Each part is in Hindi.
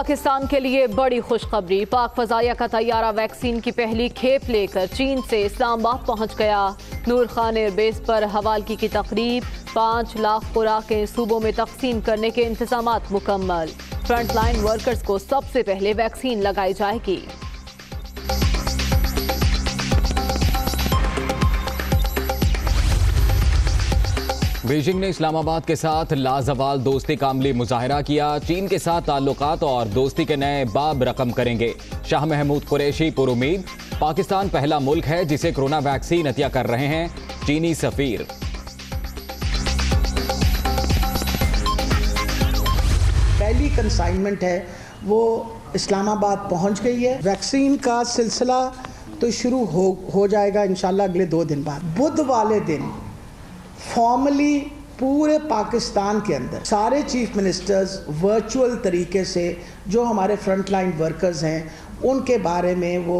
पाकिस्तान के लिए बड़ी खुशखबरी। पाक फजाइया का तैयारा वैक्सीन की पहली खेप लेकर चीन से इस्लामाबाद पहुंच गया। नूर खान एयरबेस पर हवालगी की तकरीब। 5 लाख खुराकें सूबों में तकसीम करने के इंतजामात मुकम्मल। फ्रंटलाइन वर्कर्स को सबसे पहले वैक्सीन लगाई जाएगी। बीजिंग ने इस्लामाबाद के साथ लाजवाल दोस्ती का अमली मुजाहरा किया। चीन के साथ ताल्लुकात और दोस्ती के नए बाब रकम करेंगे। शाह महमूद कुरैशी पुरुमीद, पाकिस्तान पहला मुल्क है जिसे कोरोना वैक्सीन अतिया कर रहे हैं चीनी सफीर। पहली कंसाइनमेंट है वो इस्लामाबाद पहुंच गई है। वैक्सीन का सिलसिला तो शुरू हो जाएगा इंशाल्लाह अगले 2 दिन बाद। बुध वाले दिन फॉर्मली पूरे पाकिस्तान के अंदर सारे चीफ मिनिस्टर्स वर्चुअल तरीके से जो हमारे फ्रंट लाइन वर्कर्स हैं उनके बारे में वो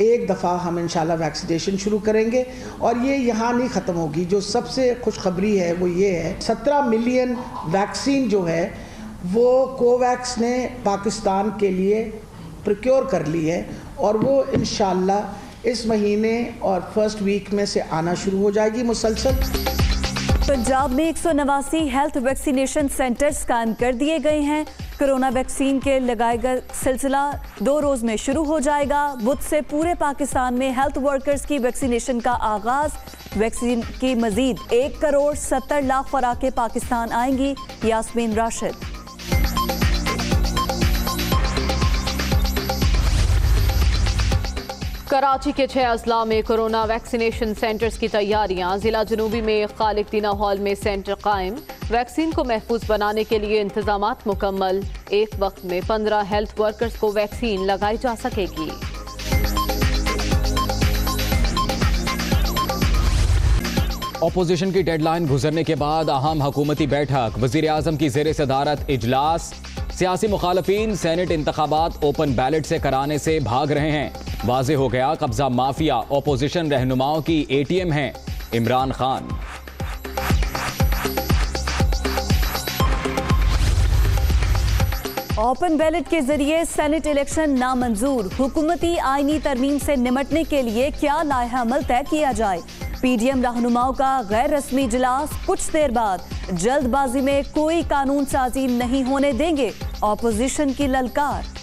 एक दफ़ा हम इंशाल्लाह वैक्सीनेशन शुरू करेंगे। और ये यहाँ नहीं ख़त्म होगी। जो सबसे खुशखबरी है वो ये है 17 मिलियन वैक्सीन जो है वो कोवैक्स ने पाकिस्तान के लिए प्रोक्योर कर ली है और वो इंशाल्लाह इस महीने और फर्स्ट वीक में से आना शुरू हो जाएगी मुसलसल। पंजाब में 189 हेल्थ वैक्सीनेशन सेंटर्स कायम कर दिए गए हैं। कोरोना वैक्सीन के लगाएगा सिलसिला 2 रोज में शुरू हो जाएगा। बुध से पूरे पाकिस्तान में हेल्थ वर्कर्स की वैक्सीनेशन का आगाज। वैक्सीन की मजीद 1 करोड़ 70 लाख खुराकें पाकिस्तान आएंगी। यास्मीन राशिद। कराची के 6 अजला में कोरोना वैक्सीनेशन सेंटर्स की तैयारियां। जिला जनूबी में खालिक दीना हॉल में सेंटर कायम। वैक्सीन को महफूज बनाने के लिए इंतजामात मुकम्मल। एक वक्त में 15 हेल्थ वर्कर्स को वैक्सीन लगाई जा सकेगी। ऑपोजिशन की डेडलाइन गुजरने के बाद अहम हुकूमती बैठक। वजीर आजम की जेर सदारत इजलास। सियासी मुखालफीन सेनेट इंतखाबात ओपन बैलेट से कराने से भाग रहे हैं। वाज़े हो गया कब्जा माफिया ऑपोजिशन रहनुमाओं की ATM हैं। इमरान खान। ओपन बैलेट के जरिए सेनेट इलेक्शन नामंजूर। हुकूमती आईनी तरमीम से निमटने के लिए क्या लाइहा अमल तय किया जाए। PDM रहनुमाओं का गैर रस्मी इजलास कुछ देर बाद। जल्दबाजी में कोई कानून साजी नहीं होने देंगे, ऑपोजिशन की ललकार।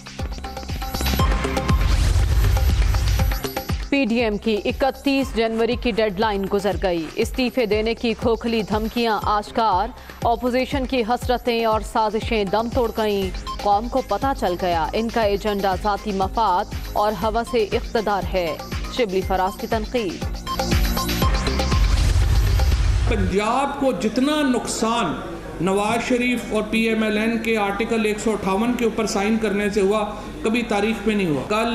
PDM की 31 जनवरी की डेडलाइन गुजर गई। इस्तीफे देने की खोखली धमकियां आश्कार। ऑपोजिशन की हसरतें और साजिशें दम तोड़ गईं। कौम को पता चल गया इनका एजेंडा जाती मफाद और हवस इख्तदार है। शिबली फराज की तनकीद। पंजाब को जितना नुकसान नवाज शरीफ और PMLN के आर्टिकल 158 के ऊपर साइन करने से हुआ कभी तारीख में नहीं हुआ। कल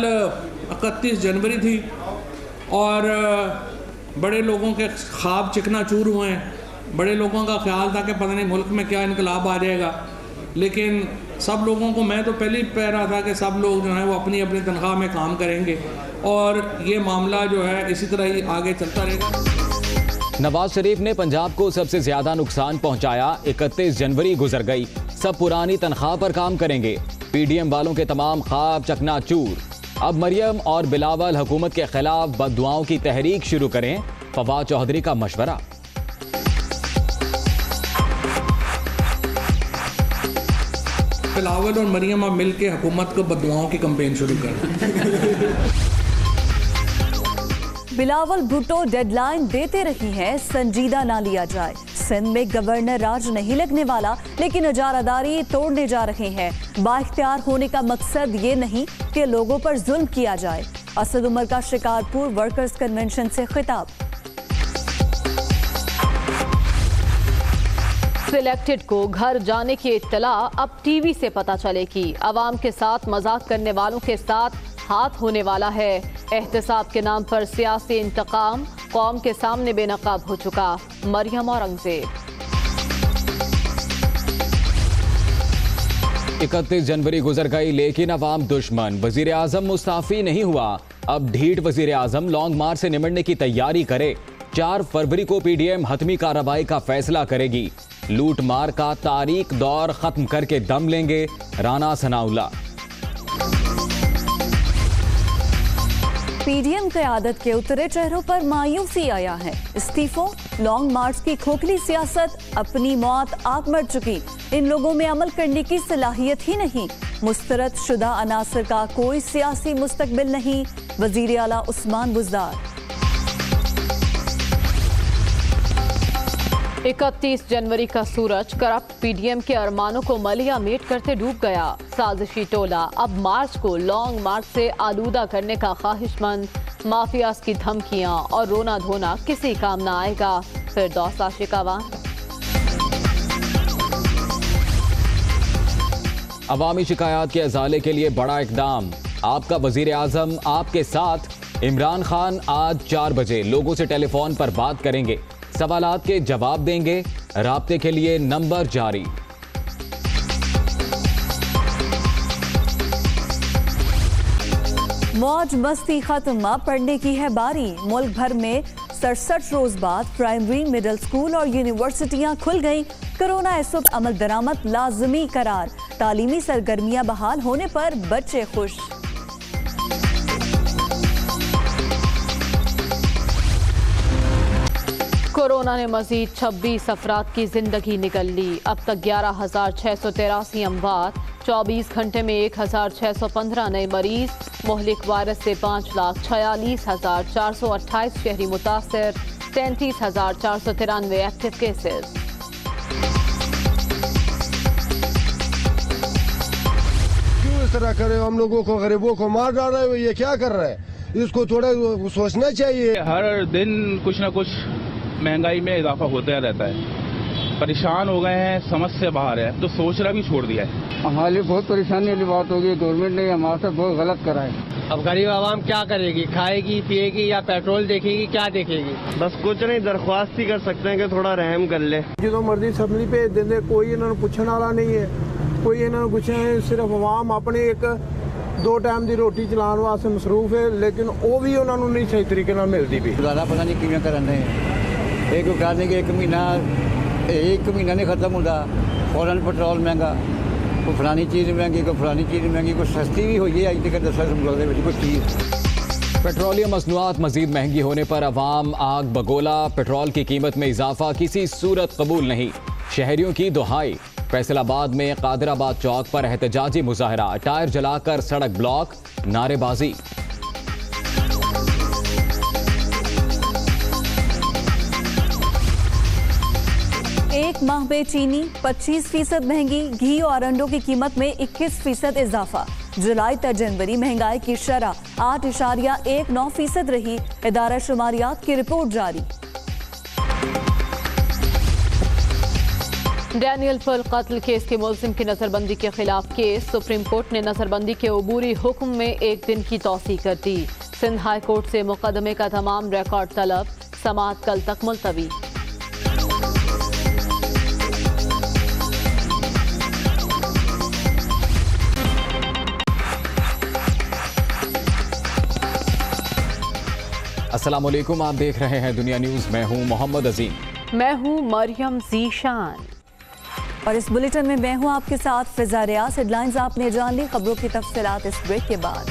31 जनवरी थी और बड़े लोगों के ख्वाब चिकनाचूर हुए हैं। बड़े लोगों का ख्याल था कि पता नहीं मुल्क में क्या इनकलाब आ जाएगा, लेकिन सब लोगों को, मैं तो पहले ही कह रहा था कि सब लोग जो हैं वो अपनी अपनी तनख्वाह में काम करेंगे और ये मामला जो है इसी तरह ही आगे चलता रहेगा। नवाज शरीफ ने पंजाब को सबसे ज्यादा नुकसान पहुंचाया। 31 जनवरी गुजर गई, सब पुरानी तनख्वाह पर काम करेंगे। PDM वालों के तमाम ख्वाब चकनाचूर। अब मरियम और बिलावल हुकूमत के खिलाफ बददुआओं की तहरीक शुरू करें, फवाद चौधरी का मशवरा। बिलावल और मरियम अब मिल के हुकूमत को बददुआओं की कैंपेन शुरू कर। बिलावल भुट्टो डेडलाइन देते रही हैं, संजीदा ना लिया जाए। सिंध में गवर्नर राज नहीं लगने वाला, लेकिन इजारादारी तोड़ने जा रहे हैं। बाइख्तियार होने का मकसद ये नहीं कि लोगों पर जुल्म किया जाए। असद उमर का शिकारपुर वर्कर्स कन्वेंशन से खिताब। सिलेक्टेड को घर जाने की इत्तला अब TV से पता चलेगी। अवाम के साथ मजाक करने वालों के साथ हाथ होने वाला है। एहतसाब के नाम पर सियासी इंतकाम कौम के सामने बेनकाब हो चुका। मरियम औरंगजेब। 31 जनवरी गुजर गई लेकिन अवाम दुश्मन। वजीर आजम मुस्ताफी नहीं हुआ। अब ढीठ वजीर आजम लॉन्ग मार्च से निमटने की तैयारी करे। 4 फरवरी को PDM हतमी कार्रवाई का फैसला करेगी। लूट मार का तारीख दौर खत्म करके दम लेंगे, राना सनाउल्लाह। पीडीएम क़यादत के उतरे चेहरों पर मायूसी आया है। इस्तीफों, लॉन्ग मार्च की खोखली सियासत, अपनी मौत आप मर चुकी, इन लोगों में अमल करने की सलाहियत ही नहीं, मुस्तरद शुदा अनासर का कोई सियासी मुस्तकबिल नहीं, वजीर आला उस्मान बुज़दार। 31 जनवरी का सूरज करप्ट पीडीएम के अरमानों को मलिया मेट करते डूब गया। साजिशी टोला अब मार्च को लॉन्ग मार्च से आलूदा करने का ख्वाहिशमंद, माफियाज की धमकियां और रोना धोना किसी काम ना आएगा। फिर दौसा शिकावान। अवामी शिकायत के अजाले के लिए बड़ा इकदाम, आपका वजीर आजम आपके साथ। इमरान खान आज 4 बजे लोगों से टेलीफोन पर बात करेंगे, सवालात के जवाब देंगे, राब्ते के लिए नंबर जारी। मौज मस्ती खत्म, अब पढ़ने की है बारी। मुल्क भर में 67 रोज बाद प्राइमरी, मिडिल स्कूल और यूनिवर्सिटियां खुल गईं। कोरोना एसओ अमल दरामद लाजमी करार, तालीमी सरगर्मियां बहाल होने पर बच्चे खुश। कोरोना ने मजीद 26 अफराद की जिंदगी निगल ली। अब तक 11,683 अमवात, 24 घंटे में 1,615 नए मरीज। मोहलिक वायरस से 5,46,428 शहरी मुतासर, 33,493 एक्टिव केसेस। क्यों इस तरह करे, हम लोगों को गरीबों को मार डाल रहे हो, ये क्या कर रहे हैं? इसको थोड़ा सोचना चाहिए। हर दिन कुछ न कुछ महंगाई में इजाफा होता रहता है, परेशान हो गए हैं, समझ से बाहर है, तो सोचना भी छोड़ दिया है। हमारे लिए बहुत परेशानी वाली बात होगी, गवर्नमेंट ने हमारे साथ बहुत गलत करा है। अब गरीब आवाम क्या करेगी, खाएगी पिएगी या पेट्रोल देखेगी, क्या देखेगी? बस कुछ नहीं, दरख्वास्त ही कर सकते हैं कि थोड़ा रहम कर ले। जो मर्जी असम्बली भेज देंगे, कोई इन्होंने पूछने वाला नहीं है, कोई इन्होंने कुछ नहीं, सिर्फ आवाम अपने एक 2 टाइम की रोटी चलाने वास्ते मसरूफ है, लेकिन वो भी उन्होंने नहीं सही तरीके नाल मिलती भी। ज़्यादा पता नहीं किवें करन रहे हैं, एक कहते कि एक महीना नहीं खत्म होता, फौरन पेट्रोल महंगा, कोई फलानी चीज़ महंगी, कोई फलानी चीज़ महंगी, कोई सस्ती भी हुई है अज तक 10 मुल्क कोई चीज़। पेट्रोलियम मसनूआत मजीद महंगी होने पर अवाम आग बगोला, पेट्रोल की कीमत में इजाफा किसी सूरत कबूल नहीं, शहरियों की दुहाई। फैसलाबाद में कादराबाद चौक पर एहतजाजी मुजाहरा, टायर जलाकर सड़क ब्लॉक, नारेबाजी। एक माह में चीनी 25% महंगी, घी और अंडों की कीमत में 21% इजाफा। जुलाई तक जनवरी महंगाई की शरह 8.19% रही, इदारा शुमारियात की रिपोर्ट जारी। डैनियल पेल कत्ल केस के मुलजिम की नजरबंदी के खिलाफ केस, सुप्रीम कोर्ट ने नजरबंदी के अबूरी हुक्म में 1 दिन की तौसीह कर दी। सिंध हाई कोर्ट से मुकदमे का तमाम रिकॉर्ड तलब, समाअत कल तक मुलतवी। अस्सलाम वालेकुम, आप देख रहे हैं दुनिया न्यूज। मैं हूं मोहम्मद अजीम। मैं हूं मरियम जीशान और इस बुलेटिन में मैं हूं आपके साथ फिजा रियाज। हेडलाइंस आपने जान ली, खबरों की तफसीलात इस ब्रेक के बाद।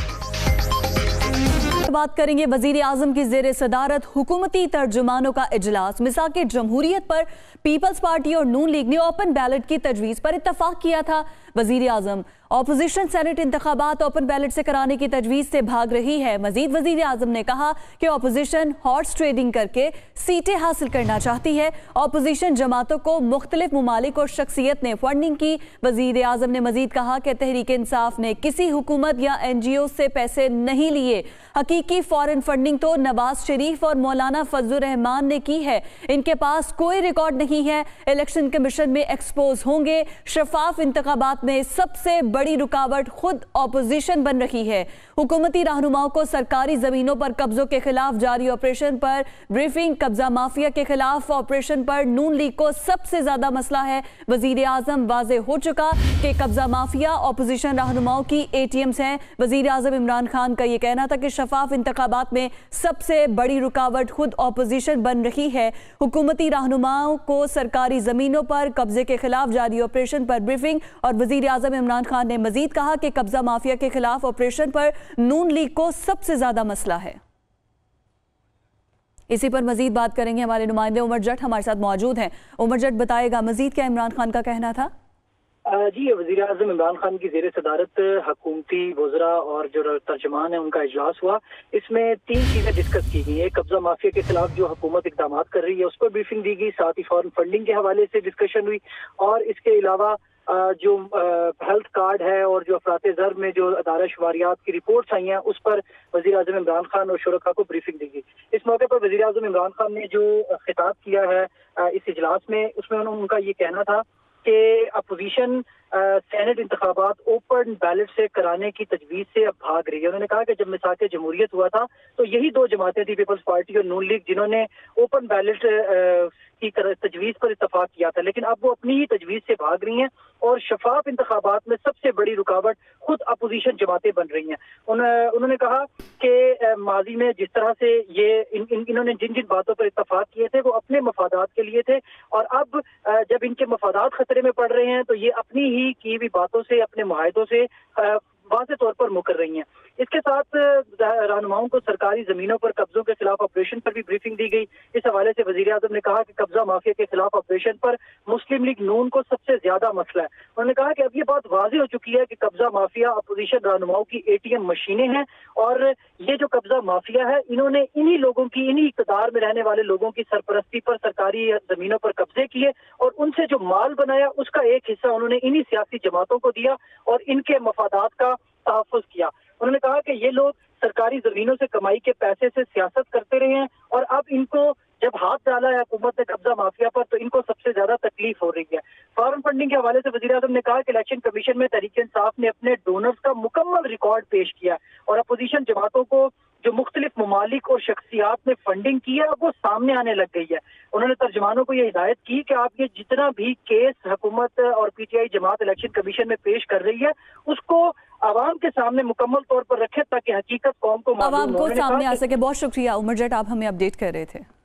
बात करेंगे वजीर आजम की जेर सदारत हुकूमती तर्जुमानों का इजलास। मिसाक जमहूरियत पर पीपल्स पार्टी और नून लीग ने ओपन बैलेट की तजवीज़ पर इत्तफाक किया था। वजीर आजम ऑपोजिशन सेनेट इंतखाबात ओपन बैलेट से कराने की तजवीज़ से भाग रही है। मजीद वजीर आजम ने कहा कि ऑपोजिशन हॉर्स ट्रेडिंग करके सीटें हासिल करना चाहती है। ऑपोजिशन जमातों को मुख्तलिफ मुमालिक और शख्सियत ने फंडिंग की। वजीर आजम ने मजीद कहा कि तहरीक इंसाफ ने किसी हुकूमत या NGO से पैसे नहीं लिए। हकीकी फॉरेन फंडिंग तो नवाज शरीफ और मौलाना फजलुर रहमान ने की है। इनके पास कोई रिकॉर्ड नहीं है। इलेक्शन कमीशन में एक्सपोज होंगे। शफाफ इंतखाबात में सबसे बड़ी रुकावट खुद ऑपोजिशन बन रही है। हुकूमती रहनुमाओं को सरकारी जमीनों पर कब्जों के खिलाफ जारी ऑपरेशन पर ब्रीफिंग, कब्जा माफिया के खिलाफ ऑपरेशन पर नून लीग को सबसे ज्यादा मसला है। वजीर आजम वाजे हो चुका कि कब्जा माफिया ऑपोजिशन रहनुमाओं की ATMs हैं। वजीर आजम इमरान खान का यह कहना था कि शफाफ शफाफ इंतखाबात में सबसे बड़ी रुकावट खुद ऑपोजिशन बन रही है। हुकूमती रहनुमाओं को सरकारी जमीनों पर कब्जे के खिलाफ जारी ऑपरेशन पर ब्रीफिंग, और वजीर आजम इमरान खान ने मजीद कहा कि कब्जा माफिया के खिलाफ ऑपरेशन पर नून लीग को सबसे ज्यादा मसला है। इसी पर मजीद बात करेंगे, हमारे नुमाइंदे उमर जट हमारे साथ मौजूद हैं। उमर जट बताएगा मजीद क्या इमरान खान का कहना था। जी, वज़ीर आज़म इमरान खान की ज़ेर सदारत हुकूमती वज़रा और जो तर्जमान है उनका इजलास हुआ। इसमें 3 चीज़ें डिस्कस की गई। एक, कब्जा माफिया के खिलाफ जो हुकूमत इक़दाम कर रही है उस पर ब्रीफिंग दी गई, साथ ही फॉरेन फंडिंग के हवाले से डिस्कशन हुई, और इसके अलावा जो हेल्थ कार्ड है और जो अफराते ज़र में जो अदारा शुमारियात की रिपोर्ट्स आई हैं उस पर वज़ीर आज़म इमरान खान और शुरका को ब्रीफिंग दी गई। इस मौके पर वज़ीर आज़म इमरान खान ने जो खिताब किया है इस इजलास में, उसमें उनका ये कहना था कि अपोजिशन सेनेट इंतखाबात ओपन बैलेट से कराने की तजवीज़ से अब भाग रही है। उन्होंने कहा कि जब मिसाक जमहूरियत हुआ था तो यही 2 जमातें थी, पीपल्स पार्टी और नून लीग, जिन्होंने ओपन बैलेट की तजवीज़ पर इत्तफाक किया था, लेकिन अब वो अपनी ही तजवीज़ से भाग रही हैं और शफाफ इंतखाबात में सबसे बड़ी रुकावट खुद अपोजिशन जमातें बन रही हैं। उन्होंने कहा कि माजी में जिस तरह से ये इन्होंने जिन जिन बातों पर इत्तफाक किए थे वो अपने मफादात के लिए थे, और अब जब इनके मफादात खतरे में पड़ रहे हैं तो ये अपनी ही की हुई बातों से, अपने मुआहदों से वाज़ेह तौर पर मुकर रही हैं। इसके साथ रहनुमाओं को सरकारी जमीनों पर कब्जों के खिलाफ ऑपरेशन पर भी ब्रीफिंग दी गई। इस हवाले से वजीर आज़म ने कहा कि कब्जा माफिया के खिलाफ ऑपरेशन पर मुस्लिम लीग नून को सबसे ज्यादा मसला है। उन्होंने कहा कि अब ये बात वाज़ेह हो चुकी है कि कब्जा माफिया अपोजिशन रहनुमाओं की ATM मशीनें हैं, और ये जो कब्जा माफिया है इन्होंने इन्हीं लोगों की, इन्हीं इक़्तिदार में रहने वाले लोगों की सरपरस्ती पर सरकारी जमीनों पर कब्जे किए और उनसे जो माल बनाया उसका एक हिस्सा उन्होंने इन्हीं सियासी जमातों को दिया और इनके मफादात का तहफ़्फ़ुज़ किया। उन्होंने कहा कि ये लोग सरकारी जमीनों से कमाई के पैसे से सियासत करते रहे हैं, और अब इनको जब हाथ डाला है हुकूमत ने कब्जा माफिया पर तो इनको सबसे ज्यादा तकलीफ हो रही है। फॉरेन फंडिंग के हवाले से वज़ीर आज़म ने कहा कि इलेक्शन कमीशन में तहरीक इंसाफ ने अपने डोनर्स का मुकम्मल रिकॉर्ड पेश किया और अपोजिशन जमातों को जो मुख्तलिफ ममालिक और शख्सियात ने फंडिंग की है अब वो सामने आने लग गई है। उन्होंने तर्जमानों को ये हिदायत की कि आप ये जितना भी केस हुकूमत और PTI जमात इलेक्शन कमीशन में पेश कर रही है उसको आवाम के सामने मुकम्मल तौर पर रखे ताकि हकीकत कौम को आवाम को सामने आ सके। बहुत शुक्रिया उमर जट, आप हमें अपडेट कर रहे थे।